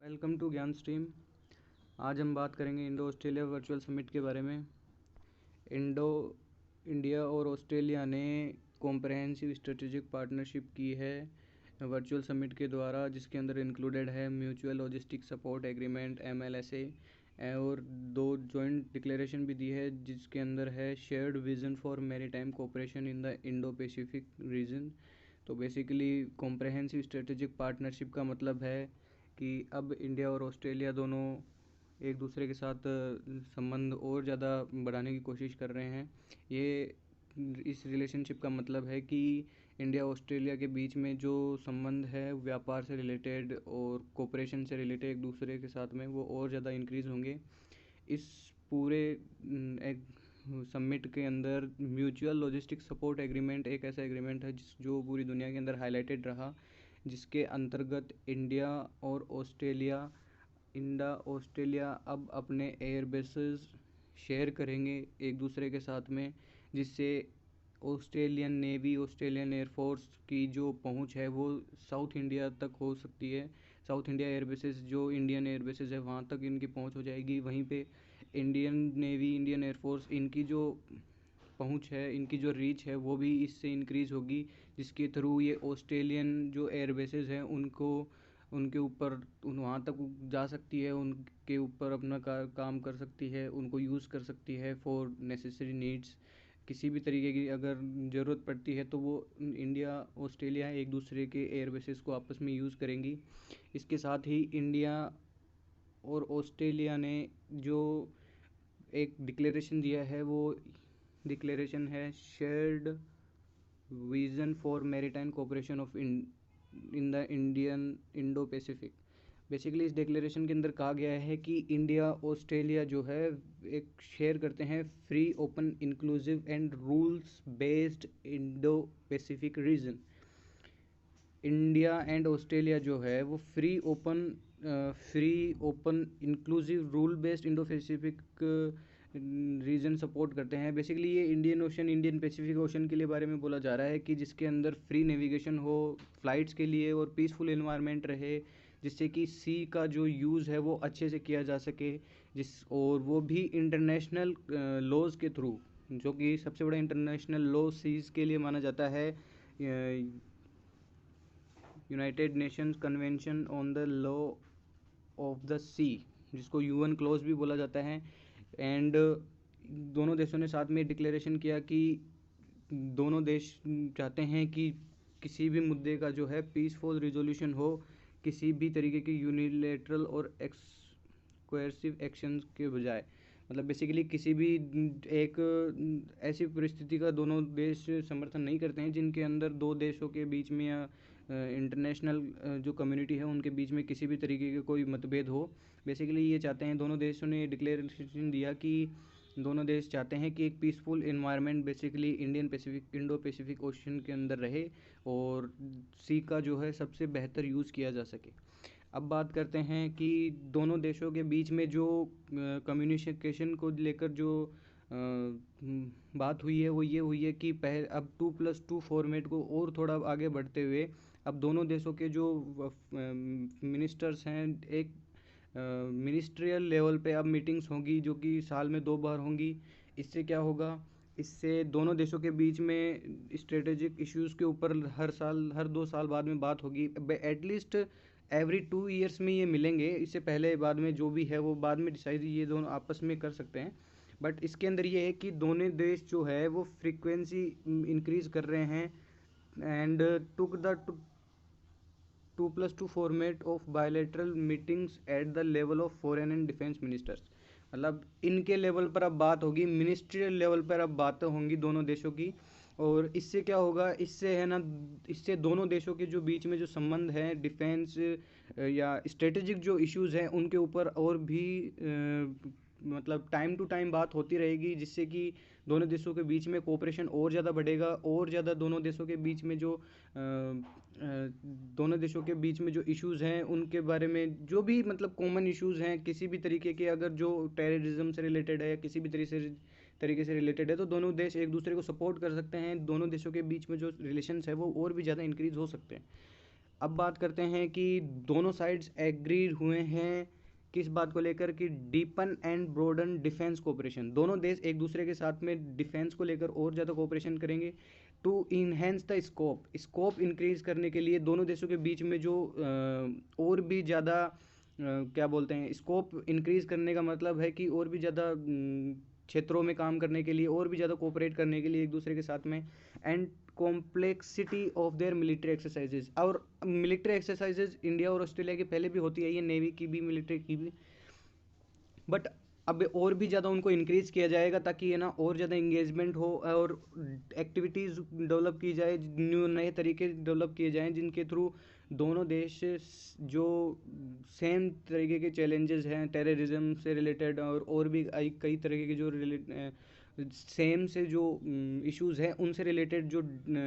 Welcome to ज्ञान stream. आज हम बात करेंगे इंडो ऑस्ट्रेलिया वर्चुअल समिट के बारे में। इंडो इंडिया और ऑस्ट्रेलिया ने कॉम्प्रहेंसिव स्ट्रेटेजिक पार्टनरशिप की है वर्चुअल समिट के द्वारा, जिसके अंदर इंक्लूडेड है mutual logistic support agreement MLSA और 2 जॉइंट डिक्लेरेशन भी दी है, जिसके अंदर है shared vision for maritime cooperation in the Indo Pacific region. तो बेसिकली कॉम्प्रहेंसिव स्ट्रेटेजिक पार्टनरशिप का मतलब है कि अब इंडिया और ऑस्ट्रेलिया दोनों एक दूसरे के साथ संबंध और ज़्यादा बढ़ाने की कोशिश कर रहे हैं। ये इस रिलेशनशिप का मतलब है कि इंडिया ऑस्ट्रेलिया के बीच में जो संबंध है व्यापार से रिलेटेड और कोऑपरेशन से रिलेटेड एक दूसरे के साथ में, वो और ज़्यादा इंक्रीज़ होंगे। इस पूरे एक समिट के अंदर म्यूचुअल लॉजिस्टिक सपोर्ट एग्रीमेंट एक ऐसा एग्रीमेंट है जो पूरी दुनिया के अंदर हाईलाइटेड रहा, जिसके अंतर्गत इंडिया ऑस्ट्रेलिया अब अपने एयर बेसेस शेयर करेंगे एक दूसरे के साथ में, जिससे ऑस्ट्रेलियन नेवी, ऑस्ट्रेलियन एयरफोर्स की जो पहुंच है वो साउथ इंडिया तक हो सकती है। साउथ इंडिया एयर बेसेस जो इंडियन एयर बेसेस है वहाँ तक इनकी पहुंच हो जाएगी। वहीं पे इंडियन नेवी, इंडियन एयरफोर्स, इनकी जो पहुंच है, इनकी जो रीच है वो भी इससे इंक्रीज़ होगी, जिसके थ्रू ये ऑस्ट्रेलियन जो एयर बेसेस हैं उनके ऊपर वहाँ तक जा सकती है, उनके ऊपर अपना काम कर सकती है, उनको यूज़ कर सकती है फॉर नेसेसरी नीड्स। किसी भी तरीके की अगर ज़रूरत पड़ती है तो वो इंडिया ऑस्ट्रेलिया एक दूसरे के एयर बेसेस को आपस में यूज़ करेंगी। इसके साथ ही इंडिया और ऑस्ट्रेलिया ने जो एक डिक्लेरेशन दिया है, वो डिक्लेरेशन है shared vision for maritime cooperation of in the Indian Indo Pacific. Basically इस डिक्लेरेशन के अंदर कहा गया है कि इंडिया ऑस्ट्रेलिया जो है एक शेयर करते हैं free, open, inclusive and rules based Indo Pacific region. India and Australia जो है वो free, open, inclusive, rule based Indo Pacific region support करते हैं। बेसिकली ये इंडियन पैसिफिक ओशन के लिए बारे में बोला जा रहा है कि जिसके अंदर फ्री नेविगेशन हो फ्लाइट्स के लिए और पीसफुल एनवायरनमेंट रहे, जिससे कि सी का जो यूज़ है वो अच्छे से किया जा सके, और वो भी इंटरनेशनल लॉज के थ्रू, जो कि सबसे बड़ा इंटरनेशनल लॉ सीज के लिए माना जाता है, United Nations Convention on the law of the sea, जिसको UN क्लोज भी बोला जाता है। एंड दोनों देशों ने साथ में डिक्लेरेशन किया कि दोनों देश चाहते हैं कि किसी भी मुद्दे का जो है पीसफुल रिजोल्यूशन हो, किसी भी तरीके की यूनिलेटरल और कोएर्सिव एक्शंस के बजाय। मतलब बेसिकली किसी भी एक ऐसी परिस्थिति का दोनों देश समर्थन नहीं करते हैं जिनके अंदर दो देशों के बीच में या इंटरनेशनल जो कम्युनिटी है उनके बीच में किसी भी तरीके के कोई मतभेद हो। बेसिकली ये चाहते हैं, दोनों देशों ने डिक्लेरेशन दिया कि दोनों देश चाहते हैं कि एक peaceful environment basically Indo Pacific ocean के अंदर रहे और सी का जो है सबसे बेहतर यूज़ किया जा सके। अब बात करते हैं कि दोनों देशों के बीच में जो कम्युनिकेशन को लेकर जो बात हुई है वो ये हुई है कि अब 2+2 फॉर्मेट को और थोड़ा आगे बढ़ते हुए अब दोनों देशों के जो मिनिस्टर्स हैं, एक मिनिस्ट्रियल लेवल पे अब मीटिंग्स होंगी जो कि साल में 2 बार होंगी। इससे क्या होगा, इससे दोनों देशों के बीच में स्ट्रेटेजिक इश्यूज़ के ऊपर हर 2 साल बाद में बात होगी। एटलीस्ट एवरी 2 ईयर्स में ये मिलेंगे। इससे पहले बाद में जो भी है वो बाद में डिसाइड ये दोनों आपस में कर सकते हैं। बट इसके अंदर ये है कि दोनों देश जो है वो फ्रीक्वेंसी इंक्रीज़ कर रहे हैं and took the 2+2 format of bilateral meetings at the level of foreign and defence ministers. मतलब इनके लेवल पर अब बात होगी, मिनिस्ट्रियल लेवल पर अब बातें होंगी दोनों देशों की। और इससे क्या होगा, इससे है ना, इससे दोनों देशों के जो बीच में जो संबंध है डिफेंस या स्ट्रेटेजिक जो इश्यूज़ हैं उनके ऊपर और भी मतलब टाइम टू टाइम बात होती रहेगी, जिससे कि दोनों देशों के बीच में कोऑपरेशन और ज़्यादा बढ़ेगा और ज़्यादा दोनों देशों के बीच में जो इश्यूज़ हैं उनके बारे में, जो भी मतलब कॉमन इश्यूज़ हैं किसी भी तरीके के, अगर जो टेररिज्म से रिलेटेड है, किसी भी तरीके से रिलेटेड है, तो दोनों देश एक दूसरे को सपोर्ट कर सकते हैं। दोनों देशों के बीच में जो रिलेशंस है वो और भी ज़्यादा इंक्रीज़ हो सकते हैं। अब बात करते हैं कि दोनों साइड्स एग्री हुए हैं किस बात को लेकर कि deepen and broaden defence cooperation. दोनों देश एक दूसरे के साथ में डिफेंस को लेकर और ज़्यादा कोऑपरेशन करेंगे to enhance the scope increase करने के लिए। दोनों देशों के बीच में जो और भी ज़्यादा क्या बोलते हैं, स्कोप इंक्रीज करने का मतलब है कि और भी ज़्यादा क्षेत्रों में काम करने के लिए, और भी ज़्यादा कोऑपरेट करने के लिए एक दूसरे के साथ में। And complexity of their military exercises, और मिलिट्री एक्सरसाइजेज इंडिया और ऑस्ट्रेलिया की पहले भी होती है, ये नेवी की भी मिलिट्री की भी, बट अब और भी ज़्यादा उनको इंक्रीज़ किया जाएगा ताकि ये ना और ज़्यादा इंगेजमेंट हो और एक्टिविटीज़ डेवलप की जाए, न्यू नए तरीके डेवलप किए जाएं जिनके थ्रू दोनों देश जो सेम तरीके के चैलेंजेस हैं टेररिज्म से रिलेटेड और भी कई तरीके के जो सेम से जो इश्यूज़ हैं उनसे रिलेटेड जो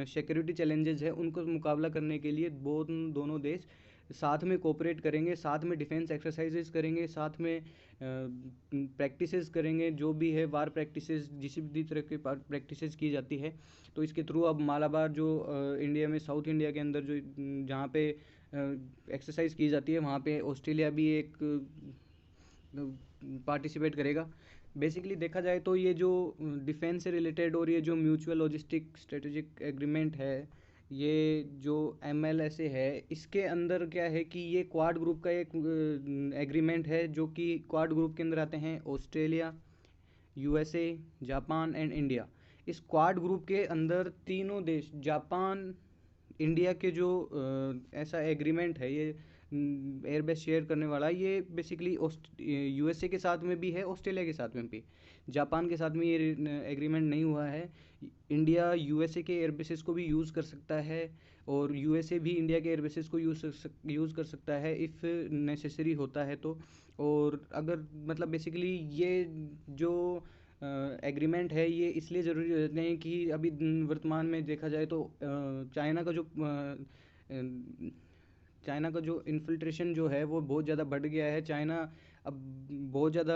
सिक्योरिटी चैलेंजेस हैं उनको मुकाबला करने के लिए दोनों देश साथ में कोऑपरेट करेंगे, साथ में डिफेंस एक्सरसाइजेज करेंगे, साथ में प्रैक्टिसेस करेंगे, जो भी है वार प्रैक्टिसेस, जिस भी तरह की प्रैक्टिसेस की जाती है। तो इसके थ्रू अब मालाबार जो इंडिया में साउथ इंडिया के अंदर जो जहाँ पे एक्सरसाइज की जाती है वहाँ पे ऑस्ट्रेलिया भी एक पार्टिसिपेट करेगा। बेसिकली देखा जाए तो ये जो डिफेंस से रिलेटेड और ये जो म्यूचुअल लॉजिस्टिक स्ट्रेटेजिक एग्रीमेंट है, ये जो MLSA है, इसके अंदर क्या है कि ये क्वाड ग्रुप का एक एग्रीमेंट है जो कि क्वाड ग्रुप के अंदर आते हैं Australia, USA, Japan and India. इस क्वाड ग्रुप के अंदर तीनों देश, जापान, इंडिया के जो ऐसा एग्रीमेंट है ये एयरबेस शेयर करने वाला, ये बेसिकली USA के साथ में भी है, ऑस्ट्रेलिया के साथ में भी। जापान के साथ में ये एग्रीमेंट नहीं हुआ है। इंडिया USA के एयरबेसेस को भी यूज़ कर सकता है और USA भी इंडिया के एयरबेसेस को यूज़ कर सकता है इफ़ नेसेसरी होता है तो। और अगर मतलब बेसिकली ये जो एग्रीमेंट है ये इसलिए ज़रूरी हो जाते हैं कि अभी वर्तमान में देखा जाए तो चाइना का जो इन्फिल्ट्रेशन जो है वो बहुत ज़्यादा बढ़ गया है। चाइना अब बहुत ज़्यादा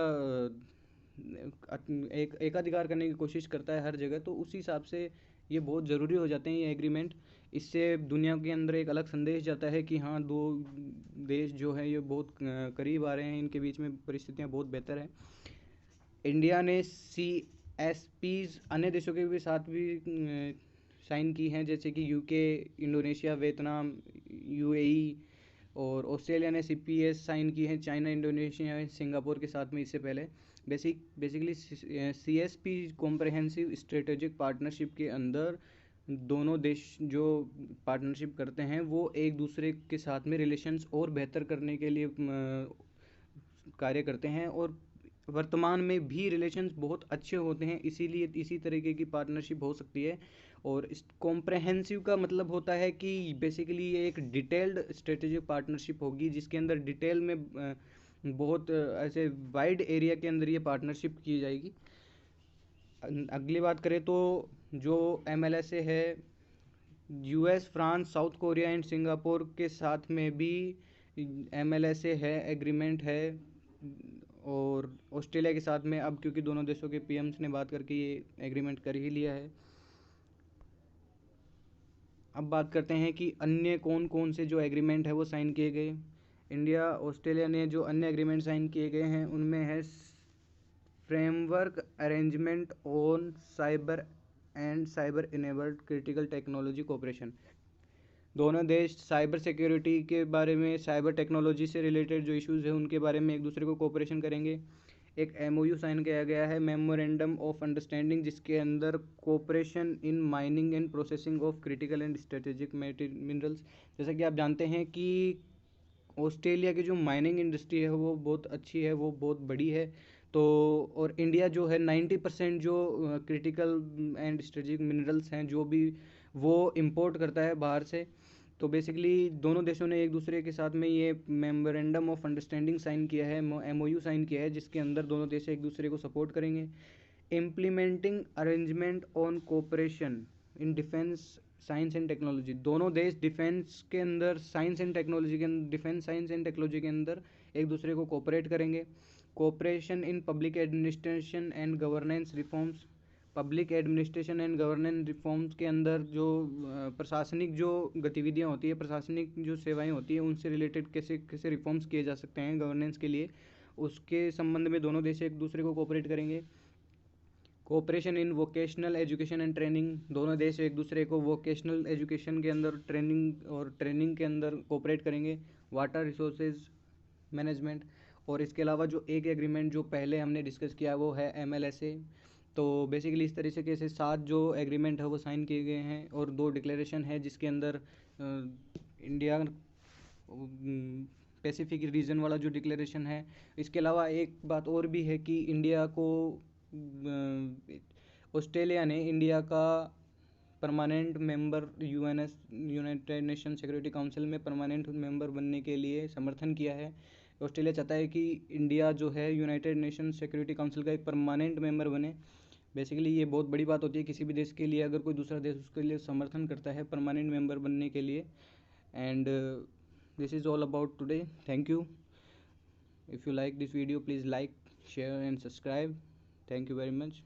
एक एकाधिकार करने की कोशिश करता है हर जगह, तो उसी हिसाब से ये बहुत ज़रूरी हो जाते हैं ये एग्रीमेंट। इससे दुनिया के अंदर एक अलग संदेश जाता है कि हाँ, दो देश जो हैं ये बहुत करीब आ रहे हैं, इनके बीच में परिस्थितियाँ बहुत बेहतर हैं। इंडिया ने CSPs अन्य देशों के भी साथ भी साइन की हैं, जैसे कि UK, इंडोनेशिया, वियतनाम, UAE, और ऑस्ट्रेलिया ने CPS साइन की हैं चाइना, इंडोनेशिया, सिंगापुर के साथ में इससे पहले। Basically CSP comprehensive strategic partnership के अंदर दोनों देश जो पार्टनरशिप करते हैं वो एक दूसरे के साथ में रिलेशंस और बेहतर करने के लिए कार्य करते हैं, और वर्तमान में भी रिलेशंस बहुत अच्छे होते हैं, इसीलिए इसी तरीके की पार्टनरशिप हो सकती है। और इस कॉम्प्रहेंसिव का मतलब होता है कि बेसिकली ये एक डिटेल्ड स्ट्रेटेजिक पार्टनरशिप होगी जिसके अंदर डिटेल में बहुत ऐसे वाइड एरिया के अंदर ये पार्टनरशिप की जाएगी। अगली बात करें तो जो MLSA है, US, France, south Korea and Singapore के साथ में भी MLSA है, एग्रीमेंट है। और ऑस्ट्रेलिया के साथ में अब क्योंकि दोनों देशों के PMs ने बात करके ये एग्रीमेंट कर ही लिया है। अब बात करते हैं कि अन्य कौन कौन से जो एग्रीमेंट है वो साइन किए गए। इंडिया ऑस्ट्रेलिया ने जो अन्य एग्रीमेंट साइन किए गए हैं उनमें है framework arrangement on cyber and cyber enabled critical technology cooperation. दोनों देश साइबर सिक्योरिटी के बारे में, साइबर टेक्नोलॉजी से रिलेटेड जो इश्यूज़ है उनके बारे में एक दूसरे को कोऑपरेशन करेंगे। एक MOU साइन किया गया है, मेमोरेंडम ऑफ अंडरस्टैंडिंग, जिसके अंदर cooperation in mining and processing of critical and strategic minerals. जैसा कि आप जानते हैं कि ऑस्ट्रेलिया की जो माइनिंग इंडस्ट्री है वो बहुत अच्छी है, वो बहुत बड़ी है। तो और इंडिया जो है 90% जो क्रिटिकल एंड स्ट्रेटेजिक मिनरल्स हैं जो भी वो इंपोर्ट करता है बाहर से। तो बेसिकली दोनों देशों ने एक दूसरे के साथ में ये मेमोरेंडम ऑफ अंडरस्टैंडिंग साइन किया है, MOU साइन किया है, जिसके अंदर दोनों देश एक दूसरे को सपोर्ट करेंगे। Implementing arrangement on cooperation in defence science and technology. दोनों देश डिफेंस के अंदर साइंस एंड टेक्नोलॉजी के अंदर, डिफेंस साइंस एंड टेक्नोलॉजी के अंदर एक दूसरे को कोऑपरेट करेंगे। Cooperation in public administration and governance reforms, public administration and governance reforms के अंदर जो प्रशासनिक जो गतिविधियां होती है, प्रशासनिक जो सेवाएं होती हैं, उनसे रिलेटेड कैसे कैसे रिफॉर्म्स किए जा सकते हैं गवर्नेंस के लिए, उसके संबंध में दोनों देश एक दूसरे को कोऑपरेट करेंगे। Cooperation in vocational education and training, दोनों देश एक दूसरे को वोकेशनल एजुकेशन के अंदर ट्रेनिंग के अंदर कोऑपरेट करेंगे। वाटर रिसोर्सेज मैनेजमेंट, और इसके अलावा जो एक एग्रीमेंट जो पहले हमने डिस्कस किया वो है MLSA। तो बेसिकली इस तरीके से 7 जो एग्रीमेंट है वो साइन किए गए हैं और 2 डिक्लेरेशन है, जिसके अंदर इंडिया पैसिफिक रीजन वाला जो डिक्लेरेशन है। इसके अलावा एक बात और भी है कि इंडिया को ऑस्ट्रेलिया ने इंडिया का permanent member United nation security council में परमानेंट मेंबर बनने के लिए समर्थन किया है। ऑस्ट्रेलिया चाहता है कि इंडिया जो है यूनाइटेड नेशन सिक्योरिटी काउंसिल का एक परमानेंट मेंबर बने। बेसिकली ये बहुत बड़ी बात होती है किसी भी देश के लिए, अगर कोई दूसरा देश उसके लिए समर्थन करता है परमानेंट मेंबर बनने के लिए। And this is all about today. Thank you. If you like this video, please like, share and subscribe. Thank you very much.